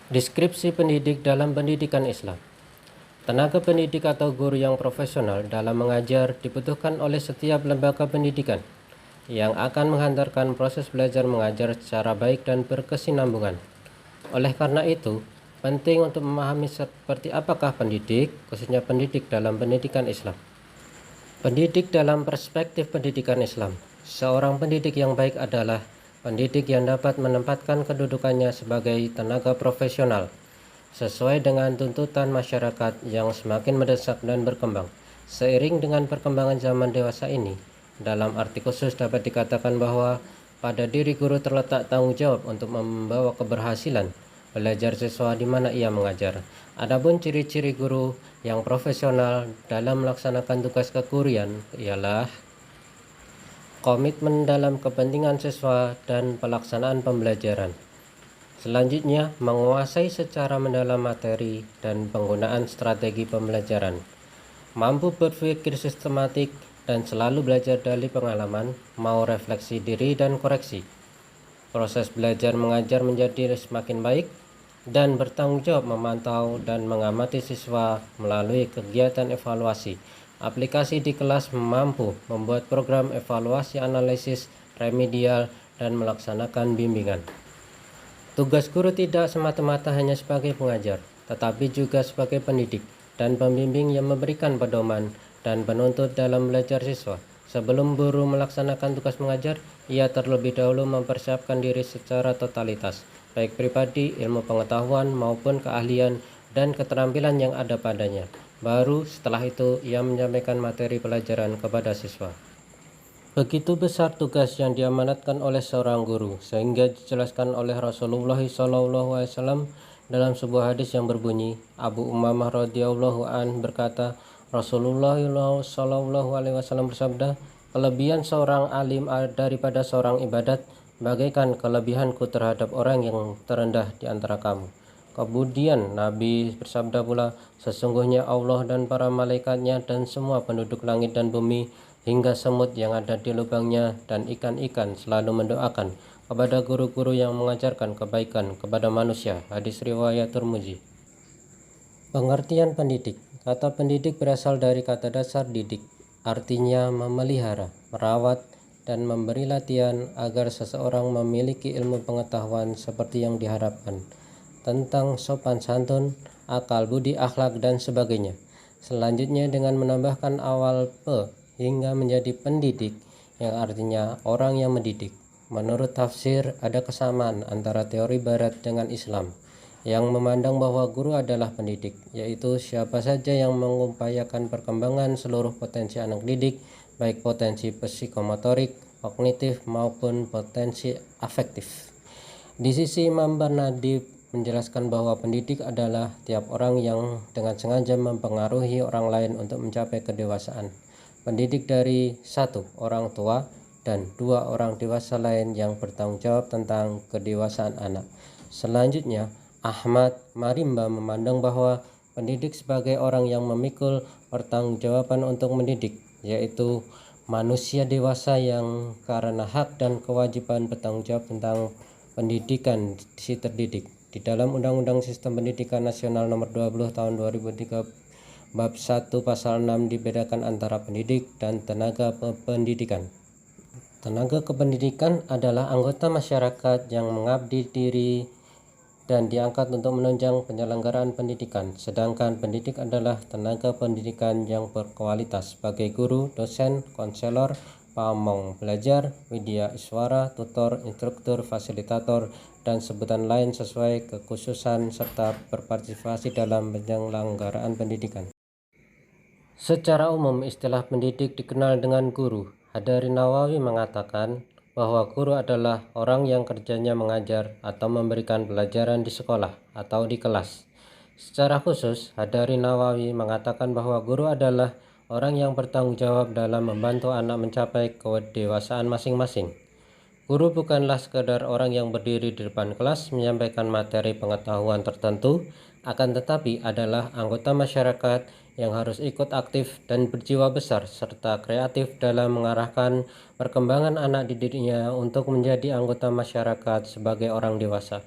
Deskripsi pendidik dalam pendidikan Islam. Tenaga pendidik atau guru yang profesional dalam mengajar dibutuhkan oleh setiap lembaga pendidikan yang akan menghantarkan proses belajar mengajar secara baik dan berkesinambungan. Oleh karena itu, penting untuk memahami seperti apakah pendidik, khususnya pendidik dalam pendidikan Islam. Pendidik dalam perspektif pendidikan Islam. Seorang pendidik yang baik adalah pendidik yang dapat menempatkan kedudukannya sebagai tenaga profesional sesuai dengan tuntutan masyarakat yang semakin mendesak dan berkembang. Seiring dengan perkembangan zaman dewasa ini, dalam arti khusus dapat dikatakan bahwa pada diri guru terletak tanggung jawab untuk membawa keberhasilan belajar siswa di mana ia mengajar. Adapun ciri-ciri guru yang profesional dalam melaksanakan tugas keguruan ialah komitmen dalam kepentingan siswa dan pelaksanaan pembelajaran. Selanjutnya, menguasai secara mendalam materi dan penggunaan strategi pembelajaran. Mampu berpikir sistematik dan selalu belajar dari pengalaman, mau refleksi diri dan koreksi. Proses belajar mengajar menjadi semakin baik dan bertanggung jawab memantau dan mengamati siswa melalui kegiatan evaluasi. Aplikasi di kelas mampu membuat program evaluasi analisis remedial dan melaksanakan bimbingan. Tugas guru tidak semata-mata hanya sebagai pengajar, tetapi juga sebagai pendidik dan pembimbing yang memberikan pedoman dan penuntut dalam belajar siswa. Sebelum guru melaksanakan tugas mengajar, ia terlebih dahulu mempersiapkan diri secara totalitas, baik pribadi, ilmu pengetahuan, maupun keahlian dan keterampilan yang ada padanya. Baru setelah itu, ia menyampaikan materi pelajaran kepada siswa. Begitu besar tugas yang diamanatkan oleh seorang guru, sehingga dijelaskan oleh Rasulullah SAW dalam sebuah hadis yang berbunyi, Abu Umamah radhiyallahu an berkata, Rasulullah SAW bersabda, kelebihan seorang alim daripada seorang ibadat bagaikan kelebihanku terhadap orang yang terendah di antara kamu. Kemudian Nabi bersabda pula, sesungguhnya Allah dan para malaikatnya dan semua penduduk langit dan bumi hingga semut yang ada di lubangnya dan ikan-ikan selalu mendoakan kepada guru-guru yang mengajarkan kebaikan kepada manusia. Hadis riwayat Tirmidzi. Pengertian pendidik. Kata pendidik berasal dari kata dasar didik, artinya memelihara, merawat, dan memberi latihan agar seseorang memiliki ilmu pengetahuan seperti yang diharapkan tentang sopan santun, akal budi akhlak, dan sebagainya. Selanjutnya dengan menambahkan awal pe hingga menjadi pendidik yang artinya orang yang mendidik. Menurut tafsir, ada kesamaan antara teori barat dengan Islam yang memandang bahwa guru adalah pendidik, yaitu siapa saja yang mengupayakan perkembangan seluruh potensi anak didik, baik potensi psikomotorik, kognitif, maupun potensi afektif. Di sisi Imam Bernadi menjelaskan bahwa pendidik adalah tiap orang yang dengan sengaja mempengaruhi orang lain untuk mencapai kedewasaan. Pendidik dari 1. Orang tua dan 2. Orang dewasa lain yang bertanggung jawab tentang kedewasaan anak. Selanjutnya, Ahmad Marimba memandang bahwa pendidik sebagai orang yang memikul pertanggungjawaban untuk mendidik, yaitu manusia dewasa yang karena hak dan kewajiban bertanggung jawab tentang pendidikan si terdidik. Di dalam Undang-Undang Sistem Pendidikan Nasional Nomor 20 Tahun 2003 Bab 1 Pasal 6 dibedakan antara pendidik dan tenaga pendidikan. Tenaga kependidikan adalah anggota masyarakat yang mengabdi diri dan diangkat untuk menunjang penyelenggaraan pendidikan, sedangkan pendidik adalah tenaga pendidikan yang berkualitas sebagai guru, dosen, konselor, pamong belajar, widya iswara, tutor, instruktur, fasilitator, dan sebutan lain sesuai kekhususan serta berpartisipasi dalam penyelenggaraan pendidikan. Secara umum, istilah pendidik dikenal dengan guru. Hadari Nawawi mengatakan bahwa guru adalah orang yang kerjanya mengajar atau memberikan pelajaran di sekolah atau di kelas. Secara khusus, Hadari Nawawi mengatakan bahwa guru adalah orang yang bertanggung jawab dalam membantu anak mencapai kedewasaan masing-masing. Guru bukanlah sekadar orang yang berdiri di depan kelas menyampaikan materi pengetahuan tertentu, akan tetapi adalah anggota masyarakat yang harus ikut aktif dan berjiwa besar serta kreatif dalam mengarahkan perkembangan anak didiknya untuk menjadi anggota masyarakat sebagai orang dewasa.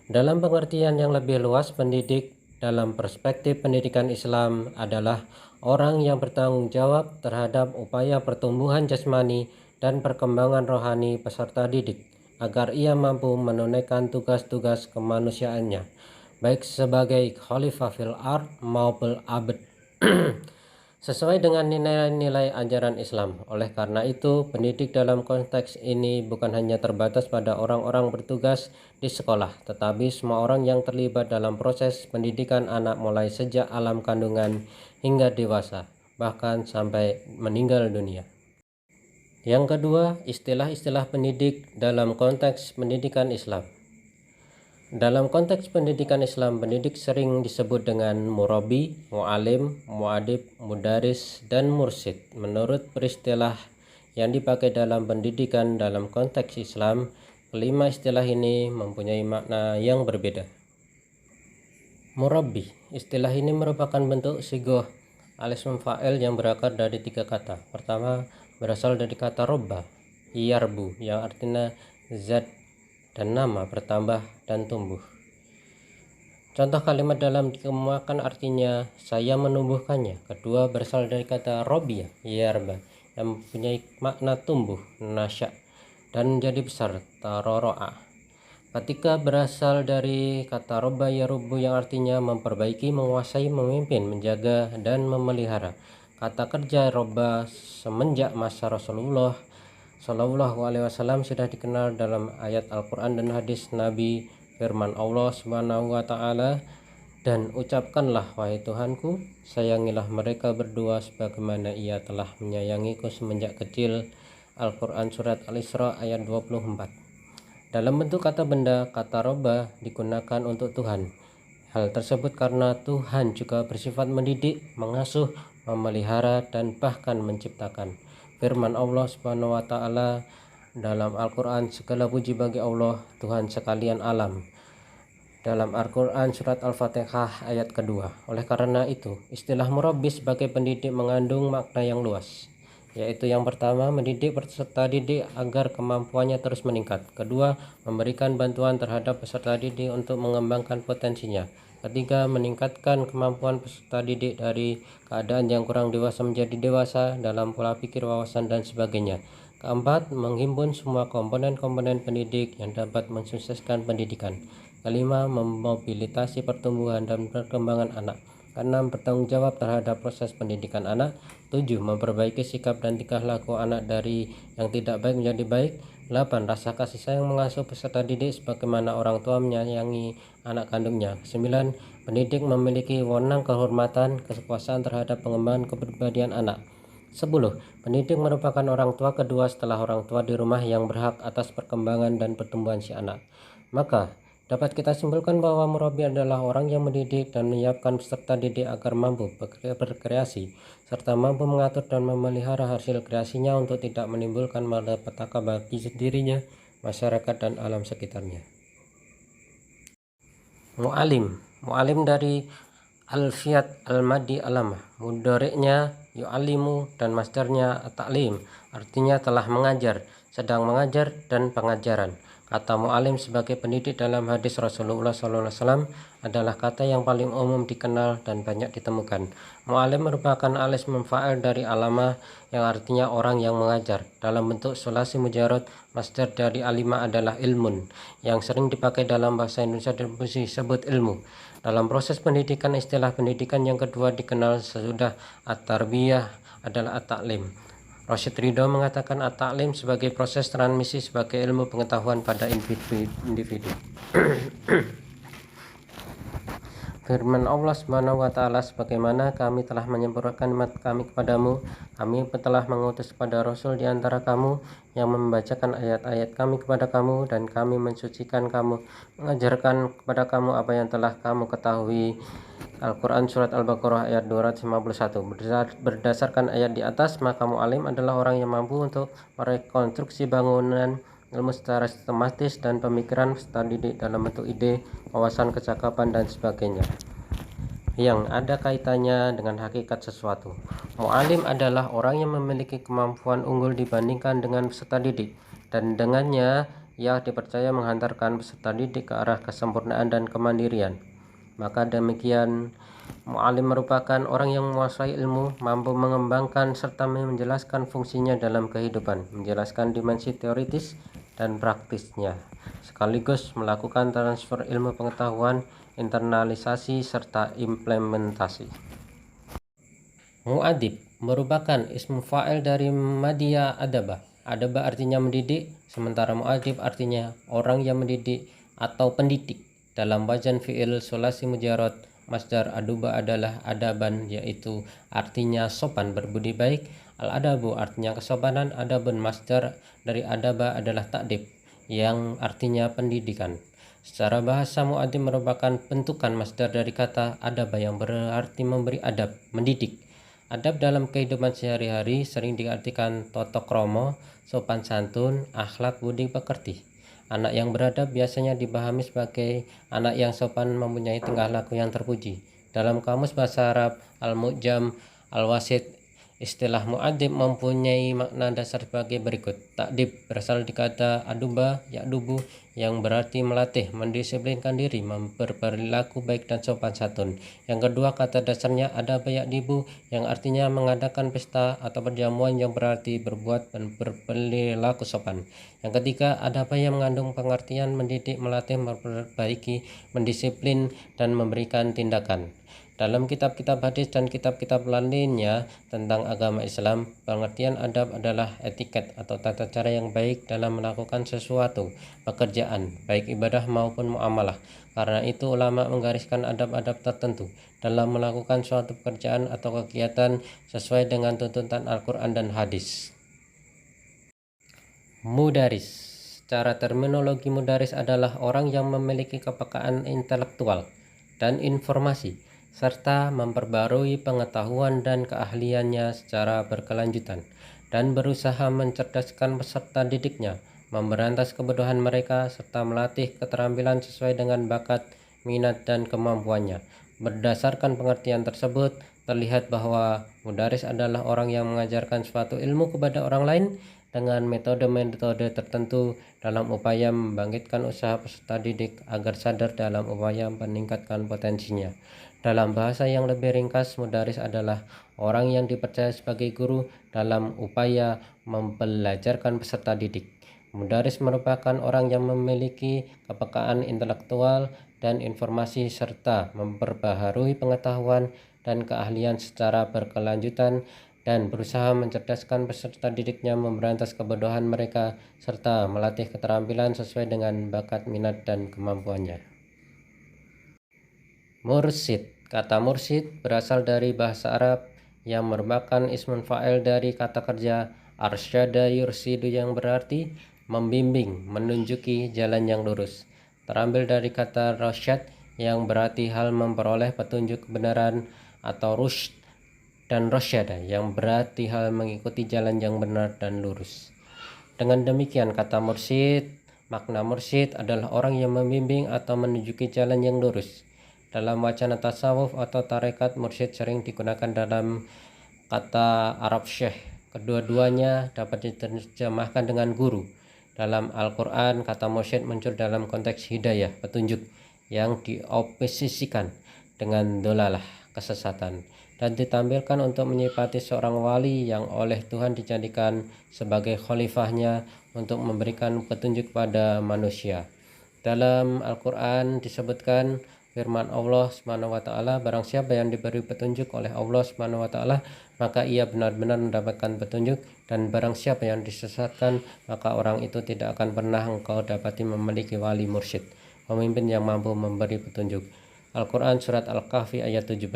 Dalam pengertian yang lebih luas, pendidik dalam perspektif pendidikan Islam adalah orang yang bertanggung jawab terhadap upaya pertumbuhan jasmani dan perkembangan rohani peserta didik, agar ia mampu menunaikan tugas-tugas kemanusiaannya, baik sebagai khalifah fil ard maupun abd, sesuai dengan nilai-nilai ajaran Islam. Oleh karena itu, pendidik dalam konteks ini bukan hanya terbatas pada orang-orang bertugas di sekolah, tetapi semua orang yang terlibat dalam proses pendidikan anak mulai sejak alam kandungan hingga dewasa, bahkan sampai meninggal dunia. Yang kedua, istilah-istilah pendidik dalam konteks pendidikan Islam. Dalam konteks pendidikan Islam, pendidik sering disebut dengan murabi, mu'alim, mu'adib, mudaris, dan mursyid. Menurut peristilah yang dipakai dalam pendidikan dalam konteks Islam, kelima istilah ini mempunyai makna yang berbeda. Murabi, istilah ini merupakan bentuk sigoh al-ism fa'il yang berakar dari 3 kata. Pertama, berasal dari kata robba, yarbu, yang artinya zat dan nama bertambah dan tumbuh. Contoh kalimat dalam dikembangkan artinya saya menumbuhkannya. Kedua, berasal dari kata robia, yarba, yang mempunyai makna tumbuh, nasya, dan menjadi besar, taroro'a. Ketiga, berasal dari kata robba yarubu yang artinya memperbaiki, menguasai, memimpin, menjaga, dan memelihara. Kata kerja robba semenjak masa Rasulullah Shallallahu Alaihi Wasallam sudah dikenal dalam ayat Al-Quran dan hadis Nabi, firman Allah Subhanahu Wa Taala, dan ucapkanlah wahai Tuhanku, sayangilah mereka berdua sebagaimana ia telah menyayangiku semenjak kecil. Al-Quran surat Al-Isra ayat 24. Dalam bentuk kata benda, kata roba digunakan untuk Tuhan. Hal tersebut karena Tuhan juga bersifat mendidik, mengasuh, memelihara, dan bahkan menciptakan. Firman Allah Subhanahu wa taala dalam Al-Qur'an, segala puji bagi Allah, Tuhan sekalian alam. Dalam Al-Qur'an surat Al-Fatihah ayat kedua. Oleh karena itu, istilah murabbi sebagai pendidik mengandung makna yang luas, yaitu yang pertama, mendidik peserta didik agar kemampuannya terus meningkat. Kedua, memberikan bantuan terhadap peserta didik untuk mengembangkan potensinya. Ketiga, meningkatkan kemampuan peserta didik dari keadaan yang kurang dewasa menjadi dewasa dalam pola pikir, wawasan, dan sebagainya. Keempat, menghimpun semua komponen-komponen pendidik yang dapat mensukseskan pendidikan. Kelima, memobilisasi pertumbuhan dan perkembangan anak. Keenam, bertanggung jawab terhadap proses pendidikan anak. 7. Memperbaiki sikap dan tingkah laku anak dari yang tidak baik menjadi baik. 8. Rasa kasih sayang mengasuh peserta didik sebagaimana orang tua menyayangi anak kandungnya. 9. Pendidik memiliki wewenang kehormatan, kekuasaan terhadap pengembangan kepribadian anak. 10. Pendidik merupakan orang tua kedua setelah orang tua di rumah yang berhak atas perkembangan dan pertumbuhan si anak. Maka, dapat kita simpulkan bahwa murabi adalah orang yang mendidik dan menyiapkan peserta didik agar mampu berkreasi, serta mampu mengatur dan memelihara hasil kreasinya untuk tidak menimbulkan malapetaka bagi dirinya, masyarakat, dan alam sekitarnya. Mu'alim. Mu'alim dari Alfiyat Al-Madi Alamah. Mudhari'nya yu'alimu dan masdarnya at-ta'lim, artinya telah mengajar, sedang mengajar, dan pengajaran. Kata mu'alim sebagai pendidik dalam hadis Rasulullah SAW adalah kata yang paling umum dikenal dan banyak ditemukan. Mu'alim merupakan al-ism fa'il dari alama yang artinya orang yang mengajar. Dalam bentuk sulasi mujarad, masdar dari alima adalah ilmun, yang sering dipakai dalam bahasa Indonesia disebut ilmu. Dalam proses pendidikan, istilah pendidikan yang kedua dikenal sesudah at-tarbiyah adalah at-ta'lim. Rashid Ridho mengatakan at-ta'lim sebagai proses transmisi sebagai ilmu pengetahuan pada individu. Firman Allah Subhanahu wa taala, sebagaimana kami telah menyempurnakan nikmat kami kepadamu, kami telah mengutus kepada rasul di antara kamu yang membacakan ayat-ayat kami kepada kamu, dan kami mensucikan kamu, mengajarkan kepada kamu apa yang telah kamu ketahui. Al-Quran surat Al-Baqarah ayat 251. Berdasarkan ayat di atas, maka mu'alim adalah orang yang mampu untuk merekonstruksi bangunan ilmu secara sistematis dan pemikiran peserta didik dalam bentuk ide, wawasan, kecakapan, dan sebagainya yang ada kaitannya dengan hakikat sesuatu. Mu'alim adalah orang yang memiliki kemampuan unggul dibandingkan dengan peserta didik, dan dengannya ia dipercaya menghantarkan peserta didik ke arah kesempurnaan dan kemandirian. Maka demikian, mu'alim merupakan orang yang menguasai ilmu, mampu mengembangkan serta menjelaskan fungsinya dalam kehidupan, menjelaskan dimensi teoritis dan praktisnya, sekaligus melakukan transfer ilmu pengetahuan, internalisasi, serta implementasi. Mu'adib merupakan ismu fa'il dari madya adaba. Adaba artinya mendidik, sementara mu'adib artinya orang yang mendidik atau pendidik. Dalam wajan fi'il sulasi mujarad, masdar aduba adalah adaban, yaitu artinya sopan berbudi baik. Al-adabu artinya kesopanan. Adabun masdar dari adaba adalah ta'dib, yang artinya pendidikan. Secara bahasa, mu'adib merupakan bentukan masdar dari kata adaba yang berarti memberi adab, mendidik. Adab dalam kehidupan sehari-hari sering diartikan tata krama, sopan santun, akhlak budi pekerti. Anak yang beradab biasanya dipahami sebagai anak yang sopan, mempunyai tingkah laku yang terpuji. Dalam Kamus Bahasa Arab Al-Mu'jam Al-Wasit, istilah mu'adib mempunyai makna dasar sebagai berikut. Ta'dib berasal dari kata aduba, ya'dubu, yang berarti melatih, mendisiplinkan diri, berperilaku baik dan sopan santun. Yang kedua, kata dasarnya adaba ya'dibu, yang artinya mengadakan pesta atau perjamuan, yang berarti berbuat dan berperilaku sopan. Yang ketiga, adaba yang mengandung pengertian mendidik, melatih, memperbaiki, mendisiplin, dan memberikan tindakan. Dalam kitab-kitab hadis dan kitab-kitab lainnya tentang agama Islam, pengertian adab adalah etiket atau tata cara yang baik dalam melakukan sesuatu pekerjaan, baik ibadah maupun muamalah. Karena itu ulama menggariskan adab-adab tertentu dalam melakukan suatu pekerjaan atau kegiatan sesuai dengan tuntutan Al-Quran dan hadis. Mudaris. Secara terminologi, mudaris adalah orang yang memiliki kepekaan intelektual dan informasi, serta memperbarui pengetahuan dan keahliannya secara berkelanjutan, dan berusaha mencerdaskan peserta didiknya, memberantas kebodohan mereka, serta melatih keterampilan sesuai dengan bakat, minat, dan kemampuannya. Berdasarkan pengertian tersebut, terlihat bahwa mudaris adalah orang yang mengajarkan suatu ilmu kepada orang lain dengan metode-metode tertentu dalam upaya membangkitkan usaha peserta didik agar sadar dalam upaya meningkatkan potensinya. Dalam bahasa yang lebih ringkas, mudaris adalah orang yang dipercaya sebagai guru dalam upaya mempelajarkan peserta didik. Mudaris merupakan orang yang memiliki kepekaan intelektual dan informasi serta memperbaharui pengetahuan dan keahlian secara berkelanjutan dan berusaha mencerdaskan peserta didiknya, memberantas kebodohan mereka, serta melatih keterampilan sesuai dengan bakat, minat, dan kemampuannya. Mursyid. Kata mursyid berasal dari bahasa Arab yang merupakan ismun fa'il dari kata kerja arsyada yursidu, yang berarti membimbing, menunjuki jalan yang lurus. Terambil dari kata rasyad yang berarti hal memperoleh petunjuk kebenaran, atau rusyd, dan rasyada yang berarti hal mengikuti jalan yang benar dan lurus. Dengan demikian, kata mursyid, makna mursyid adalah orang yang membimbing atau menunjuki jalan yang lurus. Dalam wacana tasawuf atau tarekat, mursyid sering digunakan dalam kata Arab syekh. Kedua-duanya dapat diterjemahkan dengan guru. Dalam Al-Quran, kata mursyid muncul dalam konteks hidayah, petunjuk, yang dioposisikan dengan dolalah, kesesatan, dan ditampilkan untuk menyifati seorang wali yang oleh Tuhan dijadikan sebagai khalifahnya untuk memberikan petunjuk pada manusia. Dalam Al-Quran disebutkan firman Allah SWT, barang siapa yang diberi petunjuk oleh Allah SWT, maka ia benar-benar mendapatkan petunjuk, dan barang siapa yang disesatkan, maka orang itu tidak akan pernah engkau dapati memiliki wali mursyid, pemimpin yang mampu memberi petunjuk. Al-Quran Surat Al-Kahfi ayat 17.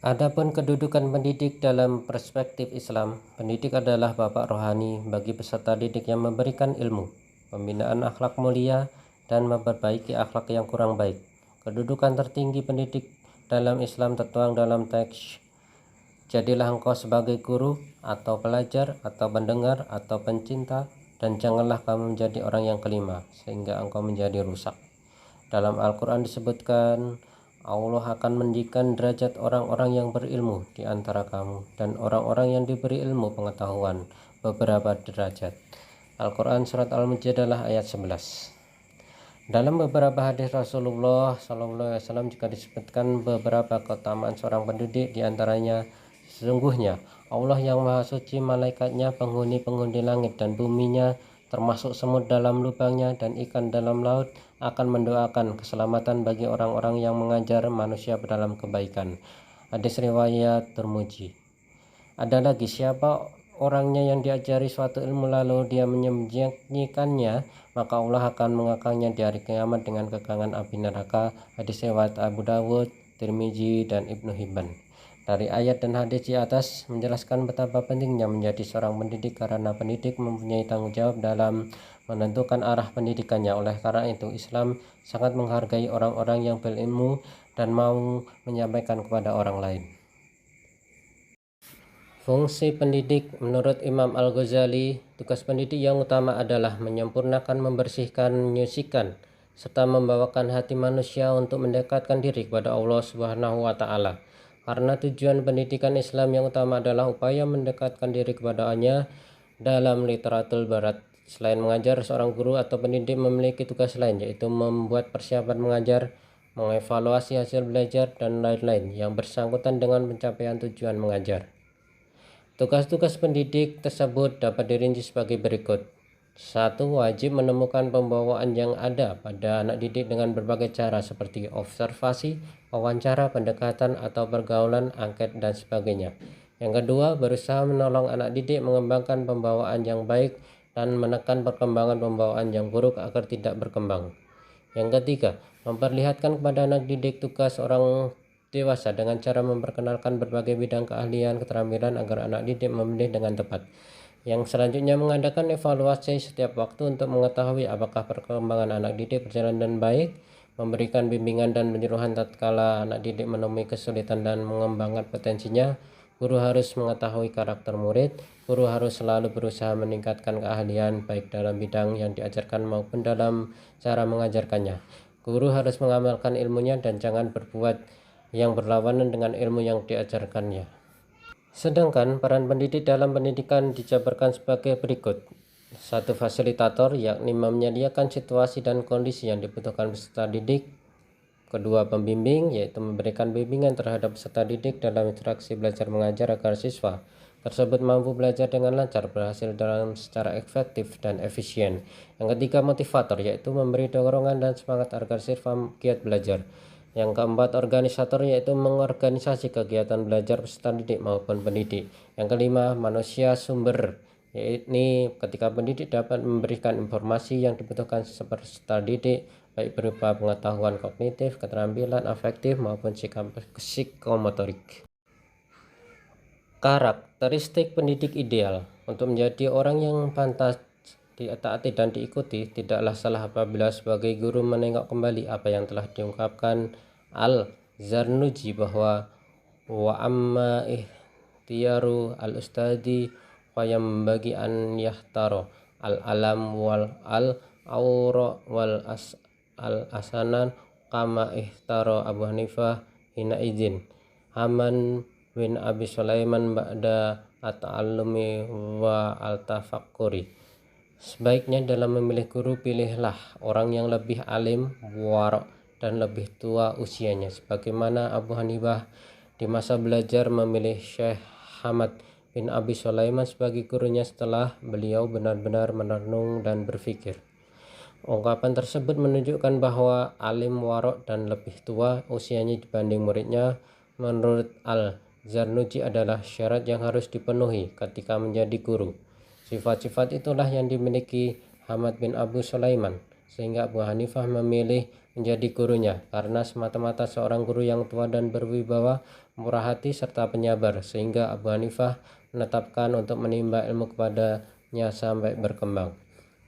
Adapun kedudukan pendidik dalam perspektif Islam, pendidik adalah bapak rohani bagi peserta didik yang memberikan ilmu, pembinaan akhlak mulia, dan memperbaiki akhlak yang kurang baik. Kedudukan tertinggi pendidik dalam Islam tertuang dalam teks, jadilah engkau sebagai guru atau pelajar atau pendengar atau pencinta, dan janganlah kamu menjadi orang yang kelima sehingga engkau menjadi rusak. Dalam Al-Quran disebutkan, Allah akan meninggikan derajat orang-orang yang berilmu di antara kamu dan orang-orang yang diberi ilmu pengetahuan beberapa derajat. Al-Quran Surat Al-Mujadalah ayat 11. Dalam beberapa hadis Rasulullah SAW juga disebutkan beberapa keutamaan seorang pendidik, diantaranya sesungguhnya Allah yang Maha Suci, malaikatnya, penghuni-penghuni langit dan buminya, termasuk semut dalam lubangnya dan ikan dalam laut, akan mendoakan keselamatan bagi orang-orang yang mengajar manusia dalam kebaikan. Hadis riwayat Tirmidzi. Ada lagi, siapa orangnya yang diajari suatu ilmu lalu dia menyembunyikannya, maka Allah akan mengekangnya di hari kiamat dengan kekangan api neraka. Hadis riwayat Abu Dawud, Tirmizi, dan Ibnu Hibban. Dari ayat dan hadis di atas menjelaskan betapa pentingnya menjadi seorang pendidik, karena pendidik mempunyai tanggung jawab dalam menentukan arah pendidikannya. Oleh karena itu, Islam sangat menghargai orang-orang yang berilmu dan mau menyampaikan kepada orang lain. Fungsi pendidik menurut Imam Al-Ghazali, tugas pendidik yang utama adalah menyempurnakan, membersihkan, menyucikan, serta membawakan hati manusia untuk mendekatkan diri kepada Allah Subhanahu wa Ta'ala. Karena tujuan pendidikan Islam yang utama adalah upaya mendekatkan diri kepada-Nya dalam literatur Barat. Selain mengajar, seorang guru atau pendidik memiliki tugas lain, yaitu membuat persiapan mengajar, mengevaluasi hasil belajar, dan lain-lain yang bersangkutan dengan pencapaian tujuan mengajar. Tugas-tugas pendidik tersebut dapat dirinci sebagai berikut. 1. Wajib menemukan pembawaan yang ada pada anak didik dengan berbagai cara seperti observasi, wawancara, pendekatan atau pergaulan, angket, dan sebagainya. Yang kedua, berusaha menolong anak didik mengembangkan pembawaan yang baik dan menekan perkembangan pembawaan yang buruk agar tidak berkembang. Yang ketiga, memperlihatkan kepada anak didik tugas orang dewasa dengan cara memperkenalkan berbagai bidang keahlian, keterampilan agar anak didik memilih dengan tepat. Yang selanjutnya, mengadakan evaluasi setiap waktu untuk mengetahui apakah perkembangan anak didik berjalan dengan baik, memberikan bimbingan dan penyuluhan tatkala anak didik menemui kesulitan dan mengembangkan potensinya. Guru harus mengetahui karakter murid. Guru harus selalu berusaha meningkatkan keahlian baik dalam bidang yang diajarkan maupun dalam cara mengajarkannya. Guru harus mengamalkan ilmunya dan jangan berbuat yang berlawanan dengan ilmu yang diajarkannya. Sedangkan peran pendidik dalam pendidikan dijabarkan sebagai berikut. 1. Fasilitator, yakni menyediakan situasi dan kondisi yang dibutuhkan peserta didik. 2. Pembimbing, yaitu memberikan bimbingan terhadap peserta didik dalam interaksi belajar mengajar agar siswa tersebut mampu belajar dengan lancar, berhasil dalam secara efektif dan efisien. Yang 3. Motivator, yaitu memberi dorongan dan semangat agar siswa giat belajar. Yang 4. Organisator, yaitu mengorganisasi kegiatan belajar peserta didik maupun pendidik. Yang 5. Manusia sumber, yakni ketika pendidik dapat memberikan informasi yang dibutuhkan peserta didik, baik berupa pengetahuan kognitif, keterampilan afektif, maupun psikomotorik. Karakteristik pendidik ideal. Untuk menjadi orang yang pantas ditaati dan diikuti, tidaklah salah apabila sebagai guru menengok kembali apa yang telah diungkapkan Al-Zarnuji bahwa wa amma ihtiyaru al-ustadi wa yang bagi an yahtaro al-alam wal al-awra wal al-asanan kama ihtaro Abu Hanifah hina izin Haman bin Abi Sulaiman ba'da at-ta'allumi wa al-tafakkuri. Sebaiknya dalam memilih guru, pilihlah orang yang lebih alim, warok, dan lebih tua usianya, sebagaimana Abu Hanifah di masa belajar memilih Syekh Hamad bin Abi Sulaiman sebagai gurunya setelah beliau benar-benar merenung dan berpikir. Ungkapan tersebut menunjukkan bahwa alim, warok, dan lebih tua usianya dibanding muridnya menurut Al-Zarnuji adalah syarat yang harus dipenuhi ketika menjadi guru. Sifat-sifat itulah yang dimiliki Hamad bin Abu Sulaiman, sehingga Abu Hanifah memilih menjadi gurunya karena semata-mata seorang guru yang tua dan berwibawa, murah hati, serta penyabar, sehingga Abu Hanifah menetapkan untuk menimba ilmu kepadanya sampai berkembang.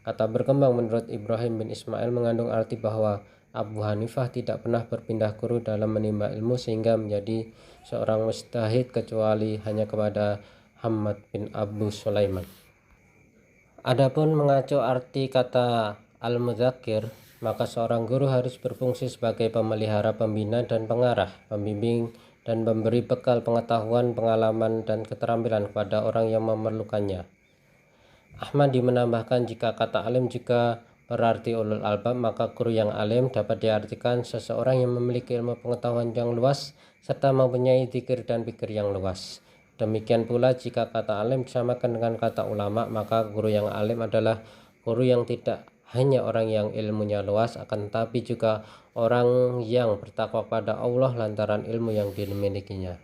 Kata berkembang menurut Ibrahim bin Ismail mengandung arti bahwa Abu Hanifah tidak pernah berpindah guru dalam menimba ilmu sehingga menjadi seorang mujtahid kecuali hanya kepada Hamad bin Abu Sulaiman. Adapun mengacu arti kata al-mudzakir, maka seorang guru harus berfungsi sebagai pemelihara, pembina, dan pengarah, pembimbing, dan memberi bekal pengetahuan, pengalaman, dan keterampilan kepada orang yang memerlukannya. Ahmadi menambahkan, jika kata alim juga berarti ulul albab, maka guru yang alim dapat diartikan seseorang yang memiliki ilmu pengetahuan yang luas serta mempunyai zikir dan pikir yang luas. Demikian pula jika kata alim disamakan dengan kata ulama, maka guru yang alim adalah guru yang tidak hanya orang yang ilmunya luas, akan tetapi juga orang yang bertakwa pada Allah lantaran ilmu yang dimilikinya.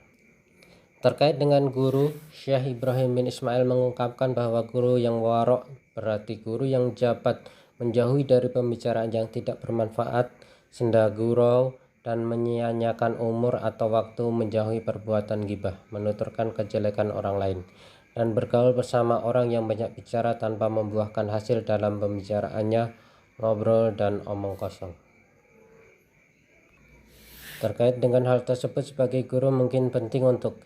Terkait dengan guru, Syekh Ibrahim bin Ismail mengungkapkan bahwa guru yang warok berarti guru yang dapat menjauhi dari pembicaraan yang tidak bermanfaat, senda gurau, dan menyia-nyiakan umur atau waktu, menjauhi perbuatan ghibah, menuturkan kejelekan orang lain, dan bergaul bersama orang yang banyak bicara tanpa membuahkan hasil dalam pembicaraannya, ngobrol dan omong kosong. Terkait dengan hal tersebut, sebagai guru mungkin penting untuk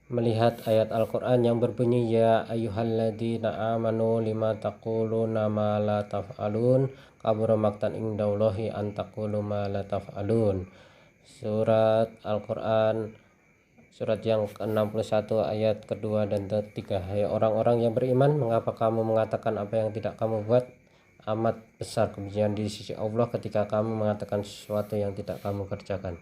melihat ayat Al-Quran yang berbunyi, ya ayyuhalladzina amanu lima taquluna ma la taf'alun kabura maqtan indallahi an taqulu ma la taf'alun. Surat Al-Quran surat yang ke-61 ayat kedua dan ketiga. Hai orang-orang yang beriman, mengapa kamu mengatakan apa yang tidak kamu buat? Amat besar kebencian di sisi Allah ketika kamu mengatakan sesuatu yang tidak kamu kerjakan.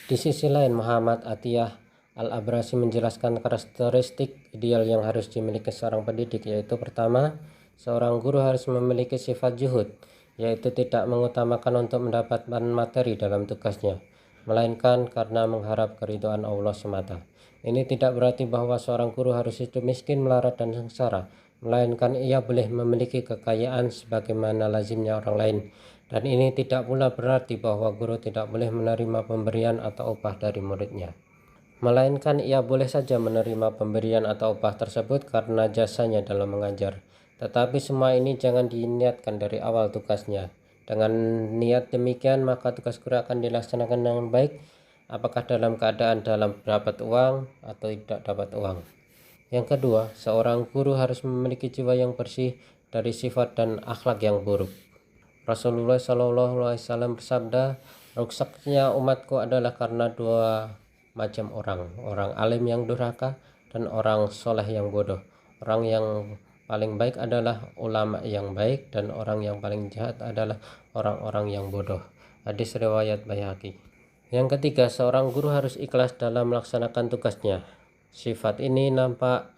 Di sisi lain, Muhammad Atiyah Al-Abrasi menjelaskan karakteristik ideal yang harus dimiliki seorang pendidik, yaitu pertama, seorang guru harus memiliki sifat zuhud, yaitu tidak mengutamakan untuk mendapatkan materi dalam tugasnya, melainkan karena mengharap keridhaan Allah semata. Ini tidak berarti bahwa seorang guru harus hidup miskin, melarat, dan sengsara, melainkan ia boleh memiliki kekayaan sebagaimana lazimnya orang lain. Dan ini tidak pula berarti bahwa guru tidak boleh menerima pemberian atau upah dari muridnya, melainkan ia boleh saja menerima pemberian atau upah tersebut karena jasanya dalam mengajar. Tetapi semua ini jangan diniatkan dari awal tugasnya. Dengan niat demikian, maka tugas guru akan dilaksanakan dengan baik, apakah dalam keadaan dapat uang atau tidak dapat uang. Yang kedua, seorang guru harus memiliki jiwa yang bersih dari sifat dan akhlak yang buruk. Rasulullah SAW bersabda, rusaknya umatku adalah karena dua macam orang alim yang durhaka dan orang soleh yang bodoh. Orang yang paling baik adalah ulama yang baik, dan orang yang paling jahat adalah orang-orang yang bodoh. Hadis riwayat Baihaqi. Yang ketiga, seorang guru harus ikhlas dalam melaksanakan tugasnya. Sifat ini nampak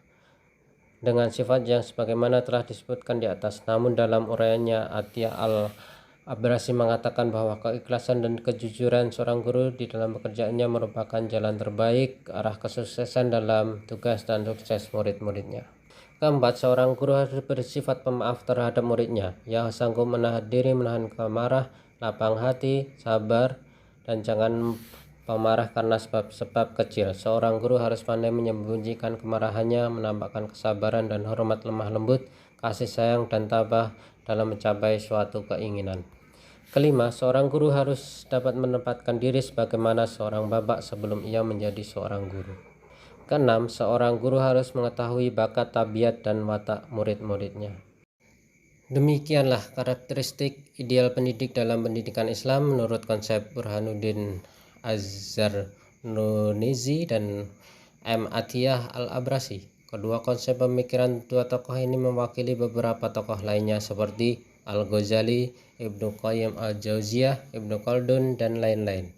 dengan sifat yang sebagaimana telah disebutkan di atas. Namun dalam uraiannya, Atiyah Al-Abrasi mengatakan bahwa keikhlasan dan kejujuran seorang guru di dalam pekerjaannya merupakan jalan terbaik ke arah kesuksesan dalam tugas dan sukses murid-muridnya. Keempat, seorang guru harus bersifat pemaaf terhadap muridnya, yang sanggup menahan diri, menahan kemarah, lapang hati, sabar, dan jangan pemarah karena sebab-sebab kecil. Seorang guru harus pandai menyembunyikan kemarahannya, menampakkan kesabaran dan hormat lemah lembut, kasih sayang dan tabah dalam mencapai suatu keinginan. Kelima, seorang guru harus dapat menempatkan diri sebagaimana seorang babak sebelum ia menjadi seorang guru. Keenam, seorang guru harus mengetahui bakat, tabiat, dan watak murid-muridnya. Demikianlah karakteristik ideal pendidik dalam pendidikan Islam menurut konsep Burhanuddin Az-Zarnuzi dan M. Atiyah Al-Abrasi. Kedua konsep pemikiran dua tokoh ini mewakili beberapa tokoh lainnya seperti Al-Ghazali, Ibnu Qayyim Al-Jauziyah, Ibnu Khaldun, dan lain-lain.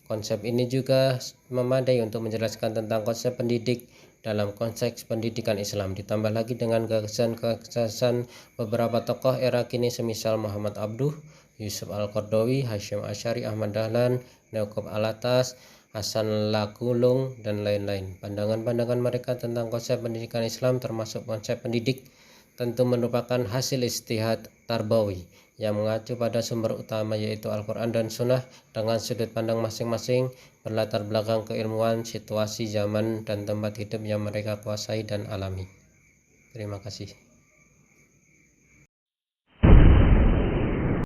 Konsep ini juga memadai untuk menjelaskan tentang konsep pendidik dalam konteks pendidikan Islam, ditambah lagi dengan gagasan-gagasan beberapa tokoh era kini semisal Muhammad Abduh, Yusuf Al-Qaradawi, Hasyim Asy'ari, Ahmad Dahlan, Yaqub Al-Attas, Hasan Lakulung, dan lain-lain. Pandangan-pandangan mereka tentang konsep pendidikan Islam termasuk konsep pendidik tentu merupakan hasil ijtihad tarbawi yang mengacu pada sumber utama yaitu Al-Quran dan Sunnah dengan sudut pandang masing-masing, berlatar belakang keilmuan, situasi zaman, dan tempat hidup yang mereka kuasai dan alami. Terima kasih.